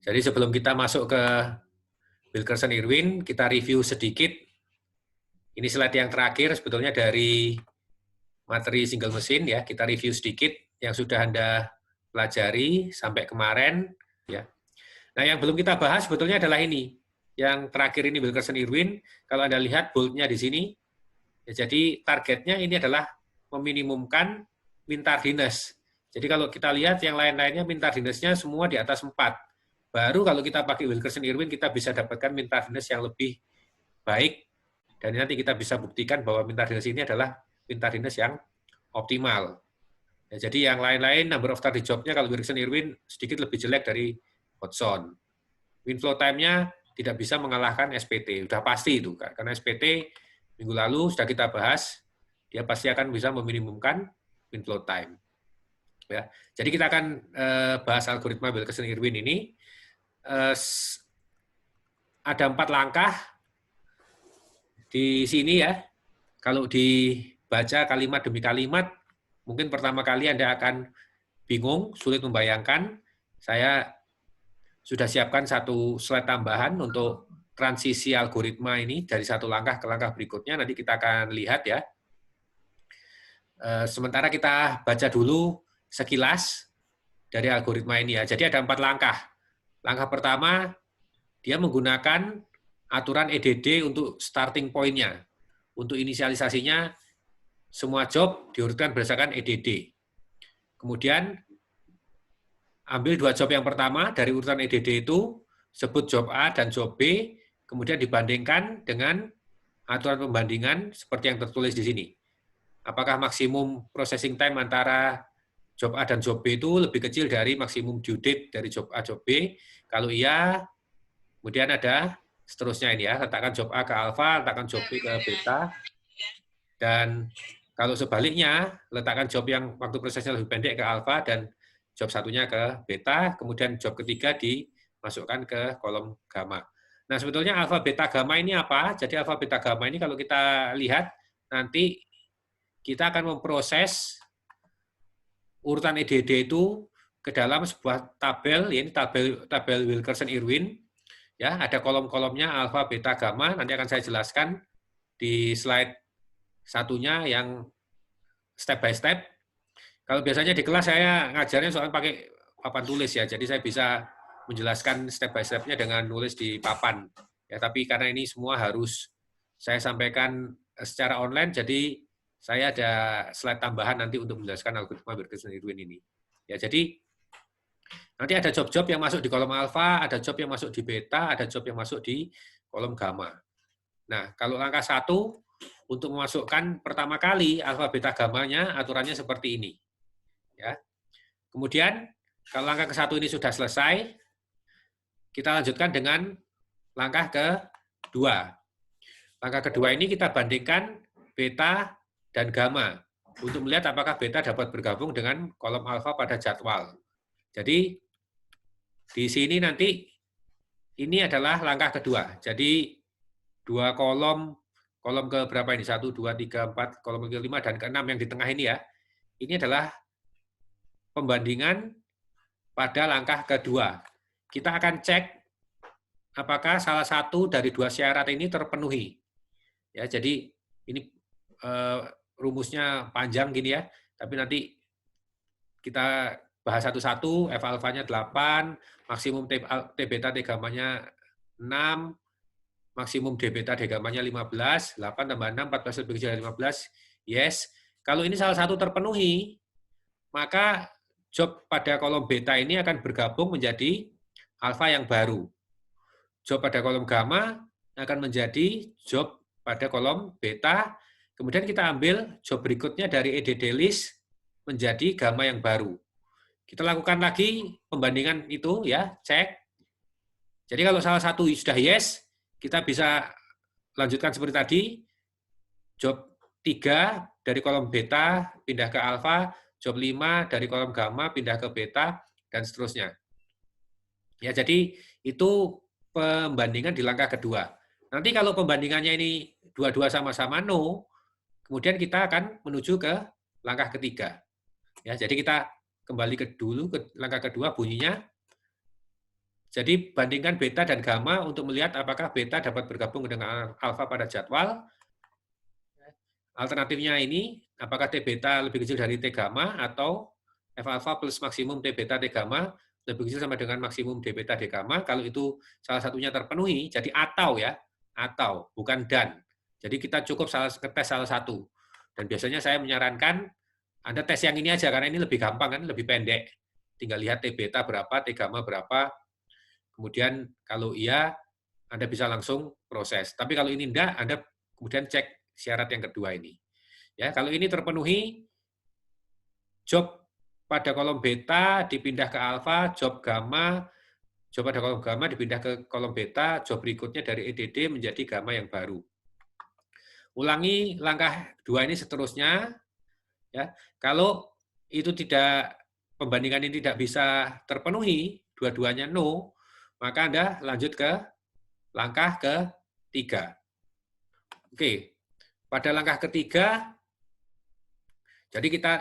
Jadi sebelum kita masuk ke Wilkerson-Irwin, kita review sedikit. Ini slide yang terakhir sebetulnya dari materi single machine ya. Kita review sedikit yang sudah Anda pelajari sampai kemarin ya. Nah, yang belum kita bahas sebetulnya adalah ini. Yang terakhir ini Wilkerson-Irwin, kalau Anda lihat bold-nya di sini, ya, jadi targetnya ini adalah meminimumkan mean tardiness. Jadi kalau kita lihat yang lain-lainnya mean tardiness-nya semua di atas 4. Baru kalau kita pakai Wilkerson-Irwin kita bisa dapatkan mean tardiness yang lebih baik, dan nanti kita bisa buktikan bahwa mean tardiness ini adalah mean tardiness yang optimal. Ya, jadi yang lain-lain number of tardy job-nya kalau Wilkerson-Irwin sedikit lebih jelek dari Hodgson. Mean flow time-nya tidak bisa mengalahkan SPT, sudah pasti itu, karena SPT minggu lalu sudah kita bahas, dia pasti akan bisa meminimumkan mean flow time. Ya, jadi kita akan bahas algoritma Wilkerson-Irwin ini. Ada 4 langkah di sini ya. Kalau dibaca kalimat demi kalimat, mungkin pertama kali Anda akan bingung, sulit membayangkan. Saya sudah siapkan satu slide tambahan untuk transisi algoritma ini dari satu langkah ke langkah berikutnya. Nanti kita akan lihat ya. Sementara kita baca dulu sekilas dari algoritma ini ya. Jadi ada 4 langkah. Langkah pertama, dia menggunakan aturan EDD untuk starting point-nya. Untuk inisialisasinya, semua job diurutkan berdasarkan EDD. Kemudian, ambil 2 job yang pertama dari urutan EDD itu, sebut job A dan job B, kemudian dibandingkan dengan aturan pembandingan seperti yang tertulis di sini. Apakah maksimum processing time antara job A dan job B itu lebih kecil dari maksimum due date dari job A, job B? Kalau iya, kemudian ada seterusnya ini ya, letakkan job A ke alfa, letakkan job B ke beta, dan kalau sebaliknya, letakkan job yang waktu prosesnya lebih pendek ke alfa, dan job satunya ke beta, kemudian job ketiga dimasukkan ke kolom gamma. Nah, sebetulnya alfa, beta, gamma ini apa? Jadi alfa, beta, gamma ini kalau kita lihat, nanti kita akan memproses urutan EDD itu ke dalam sebuah tabel, ini tabel Wilkerson-Irwin. Ya, ada kolom-kolomnya alfa, beta, gamma. Nanti akan saya jelaskan di slide satunya yang step by step. Kalau biasanya di kelas saya ngajarnya soal pakai papan tulis ya, jadi saya bisa menjelaskan step by step-nya dengan nulis di papan. Ya, tapi karena ini semua harus saya sampaikan secara online, jadi saya ada slide tambahan nanti untuk menjelaskan algoritma Wilkerson-Irwin ini. Ya, jadi nanti ada job-job yang masuk di kolom alfa, ada job yang masuk di beta, ada job yang masuk di kolom gamma. Nah, kalau langkah 1, untuk memasukkan pertama kali alfa, beta, gammanya, aturannya seperti ini. Ya. Kemudian, kalau langkah ke-1 ini sudah selesai, kita lanjutkan dengan langkah ke-2. Langkah kedua ini kita bandingkan beta dan gamma untuk melihat apakah beta dapat bergabung dengan kolom alfa pada jadwal. Jadi di sini nanti ini adalah langkah kedua. Jadi 2 kolom ke berapa ini? 1, 2, 3, 4, kolom ke-5 dan ke-6 yang di tengah ini ya. Ini adalah pembandingan pada langkah kedua. Kita akan cek apakah salah satu dari 2 syarat ini terpenuhi. Ya, jadi ini rumusnya panjang gini ya, tapi nanti kita bahas satu-satu. F alfanya 8, maksimum T beta T gammanya 6, maksimum D beta D gammanya 15, 8 tambah 6, 14 lebih kecil dari 15, yes. Kalau ini salah satu terpenuhi, maka job pada kolom beta ini akan bergabung menjadi alfa yang baru. Job pada kolom gamma akan menjadi job pada kolom beta. Kemudian kita ambil job berikutnya dari EDD list menjadi gamma yang baru. Kita lakukan lagi pembandingan itu ya, cek. Jadi kalau salah satu sudah yes, kita bisa lanjutkan seperti tadi. Job 3 dari kolom beta pindah ke alfa, job 5 dari kolom gamma pindah ke beta, dan seterusnya. Ya, jadi itu pembandingan di langkah kedua. Nanti kalau pembandingannya ini dua-dua sama-sama no, kemudian kita akan menuju ke langkah ketiga. Ya, jadi kita kembali ke langkah kedua, bunyinya Jadi bandingkan beta dan gamma untuk melihat apakah beta dapat bergabung dengan alfa pada jadwal. Alternatifnya ini, apakah T beta lebih kecil dari T gamma atau F alpha plus maksimum T beta T gamma lebih kecil sama dengan maksimum D beta D gamma. Kalau itu salah satunya terpenuhi, jadi atau ya, atau bukan dan. Jadi kita cukup tes salah satu. Dan biasanya saya menyarankan Anda tes yang ini aja karena ini lebih gampang kan, lebih pendek. Tinggal lihat T beta berapa, T gamma berapa. Kemudian kalau iya, Anda bisa langsung proses. Tapi kalau ini enggak, Anda kemudian cek syarat yang kedua ini. Ya, kalau ini terpenuhi, job pada kolom beta dipindah ke alfa, job pada kolom gamma dipindah ke kolom beta, job berikutnya dari EDD menjadi gamma yang baru. Ulangi langkah 2 ini seterusnya. Ya, kalau itu pembandingan ini tidak bisa terpenuhi, dua-duanya no, maka Anda lanjut ke langkah ketiga. Oke, pada langkah ketiga, jadi kita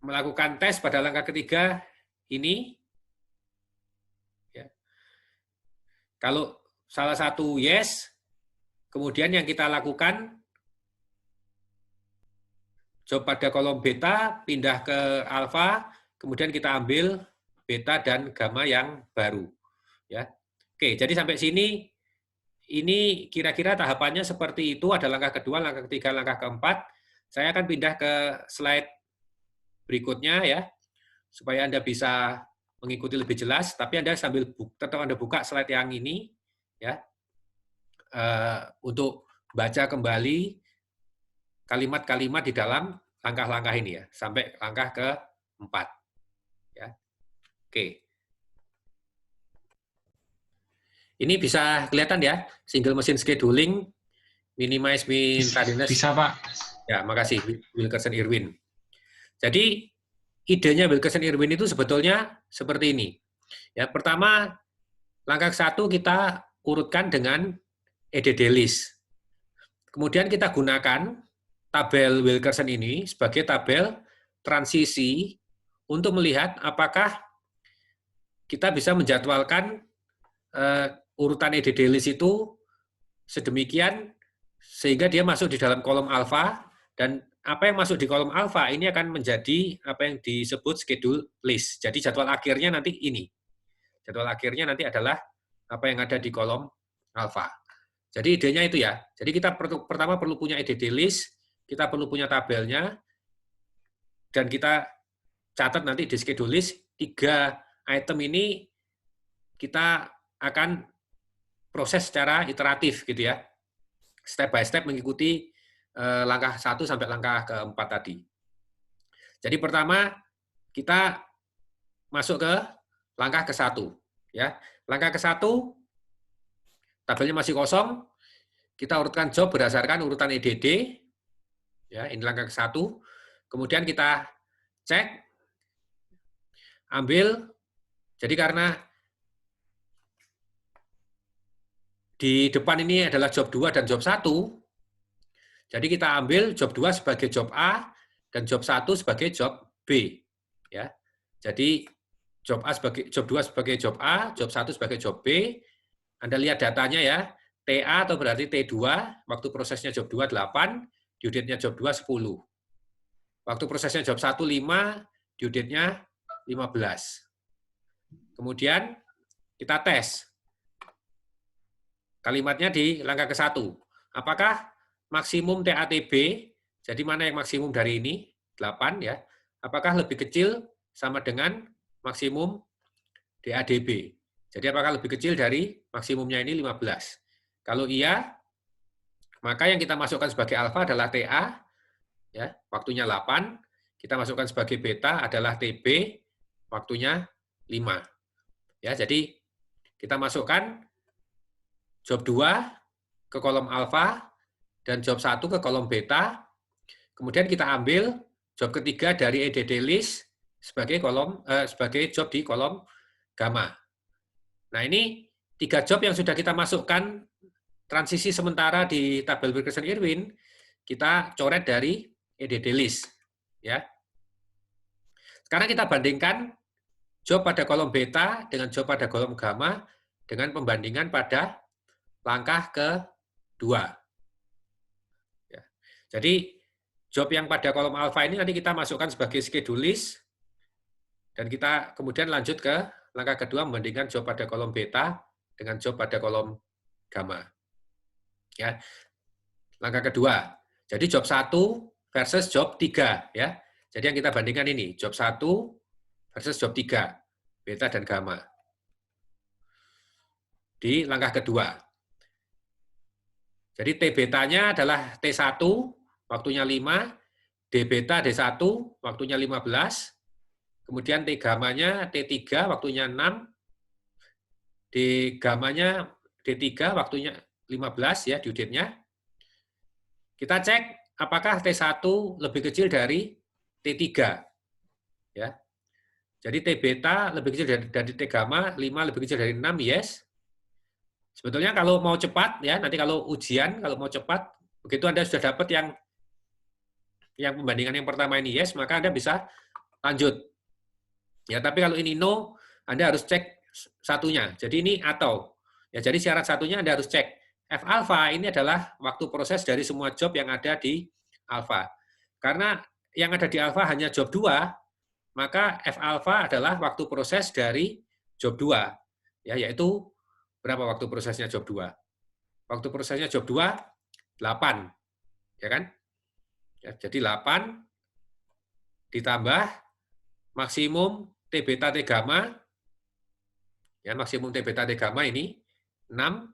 melakukan tes pada langkah ketiga ini. Ya. Kalau salah satu yes, kemudian yang kita lakukan, job pada kolom beta, pindah ke alfa, kemudian kita ambil beta dan gamma yang baru. Ya. Oke, jadi sampai sini, ini kira-kira tahapannya seperti itu, ada langkah kedua, langkah ketiga, langkah keempat. Saya akan pindah ke slide berikutnya ya, supaya Anda bisa mengikuti lebih jelas, tapi Anda sambil tetap Anda buka slide yang ini, ya, untuk baca kembali kalimat-kalimat di dalam langkah-langkah ini ya, sampai langkah keempat. Ya. Oke. Ini bisa kelihatan ya, single machine scheduling, minimize mean tardiness. Bisa, Pak. Ya, makasih Wilkerson Irwin. Jadi idenya Wilkerson Irwin itu sebetulnya seperti ini. Ya, pertama langkah 1 kita urutkan dengan EDD list. Kemudian kita gunakan tabel Wilkerson ini sebagai tabel transisi untuk melihat apakah kita bisa menjadwalkan urutan EDD list itu sedemikian sehingga dia masuk di dalam kolom alfa, dan apa yang masuk di kolom alfa ini akan menjadi apa yang disebut schedule list. Jadi jadwal akhirnya nanti ini. Jadwal akhirnya nanti adalah apa yang ada di kolom alfa. Jadi idenya itu ya. Jadi kita pertama perlu punya EDD list, kita perlu punya tabelnya, dan kita catat nanti di schedule list 3 item ini kita akan proses secara iteratif gitu ya. Step by step mengikuti langkah 1 sampai langkah keempat tadi. Jadi pertama kita masuk ke langkah ke-1 ya. Langkah ke-1 tabelnya masih kosong. Kita urutkan job berdasarkan urutan EDD. Ya, ini langkah ke-1. Kemudian kita cek, ambil. Jadi karena di depan ini adalah job 2 dan job 1, jadi kita ambil job 2 sebagai job A dan job 1 sebagai job B. Ya. Jadi job 2 sebagai job A, job 1 sebagai job B. Anda lihat datanya ya. TA atau berarti T2, waktu prosesnya job 2 8, due date-nya job 2 10. Waktu prosesnya job 1 5, due date-nya 15. Kemudian kita tes. Kalimatnya di langkah ke-1. Apakah maksimum TATB, jadi mana yang maksimum dari ini, 8 ya, apakah lebih kecil sama dengan maksimum DADB? Jadi apakah lebih kecil dari maksimumnya ini 15? Kalau iya, maka yang kita masukkan sebagai alfa adalah TA, ya, waktunya 8. Kita masukkan sebagai beta adalah TB, waktunya 5. Ya, jadi kita masukkan job 2 ke kolom alfa dan job 1 ke kolom beta. Kemudian kita ambil job ketiga dari EDD list sebagai sebagai job di kolom gamma. Nah, ini 3 job yang sudah kita masukkan transisi sementara di tabel Wilkerson Irwin, kita coret dari EDD list. Ya. Sekarang kita bandingkan job pada kolom beta dengan job pada kolom gamma dengan pembandingan pada langkah kedua. Ya. Jadi job yang pada kolom alfa ini nanti kita masukkan sebagai schedule list dan kita kemudian lanjut ke langkah kedua membandingkan job pada kolom beta dengan job pada kolom gamma. Ya. Langkah kedua. Jadi job 1 versus job 3 ya. Jadi yang kita bandingkan ini job 1 versus job 3, beta dan gamma. Di langkah kedua. Jadi T betanya adalah T1, waktunya 5, D beta D1, waktunya 15, kemudian T gammanya T3, waktunya 6, D gammanya D3, waktunya 15 ya due date-nya. Kita cek apakah T1 lebih kecil dari T3. Ya. Jadi T beta lebih kecil dari T gamma, 5 lebih kecil dari 6, yes. Sebetulnya kalau mau cepat, ya nanti kalau ujian, kalau mau cepat, begitu Anda sudah dapat yang pembandingan yang pertama ini yes, maka Anda bisa lanjut. Ya, tapi kalau ini no, Anda harus cek satunya. Jadi ini atau. Ya, jadi syarat satunya Anda harus cek. F alpha ini adalah waktu proses dari semua job yang ada di alpha. Karena yang ada di alpha hanya job 2, maka F alpha adalah waktu proses dari job 2. Ya, yaitu berapa waktu prosesnya job 2? Waktu prosesnya job 2, 8. Ya kan? Ya, jadi 8 ditambah maksimum T beta T gamma. Ya, maksimum T beta T gamma ini 6.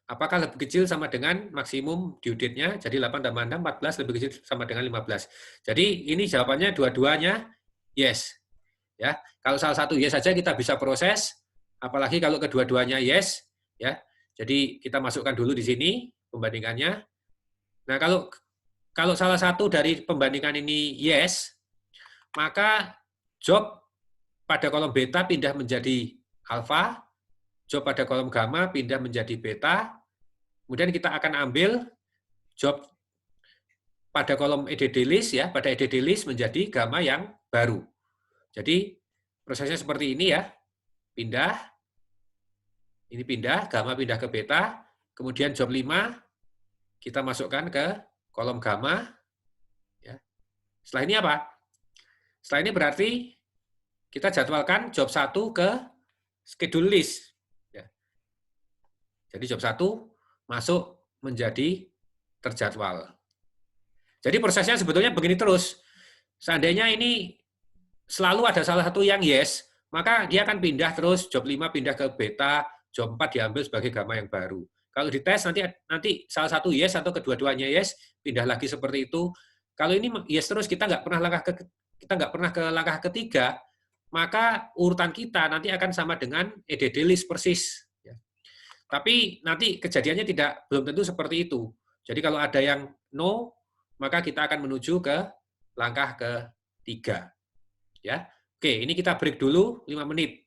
Apakah lebih kecil sama dengan maksimum due date-nya? Jadi 8 tambah 6, 14 lebih kecil sama dengan 15. Jadi ini jawabannya dua-duanya yes. Ya, kalau salah satu yes saja kita bisa proses, apalagi kalau kedua-duanya yes, ya. Jadi kita masukkan dulu di sini pembandingannya. Nah, kalau salah satu dari pembandingan ini yes, maka job pada kolom beta pindah menjadi alpha, job pada kolom gamma pindah menjadi beta, kemudian kita akan ambil job pada kolom EDD list ya, pada EDD list menjadi gamma yang baru. Jadi prosesnya seperti ini ya, pindah, ini pindah, gamma pindah ke beta, kemudian job 5 kita masukkan ke kolom gamma. Ya. Setelah ini apa? Setelah ini berarti kita jadwalkan job 1 ke schedule list. Ya. Jadi job 1 masuk menjadi terjadwal. Jadi prosesnya sebetulnya begini terus. Seandainya ini selalu ada salah satu yang yes, maka dia akan pindah terus, job 5 pindah ke beta, job 4 diambil sebagai gamma yang baru. Kalau dites nanti salah satu yes atau kedua-duanya yes, pindah lagi seperti itu. Kalau ini yes terus kita nggak pernah ke langkah ketiga, maka urutan kita nanti akan sama dengan EDD list persis. Tapi nanti kejadiannya belum tentu seperti itu. Jadi kalau ada yang no, maka kita akan menuju ke langkah ketiga. Ya, oke, ini kita break dulu 5 menit.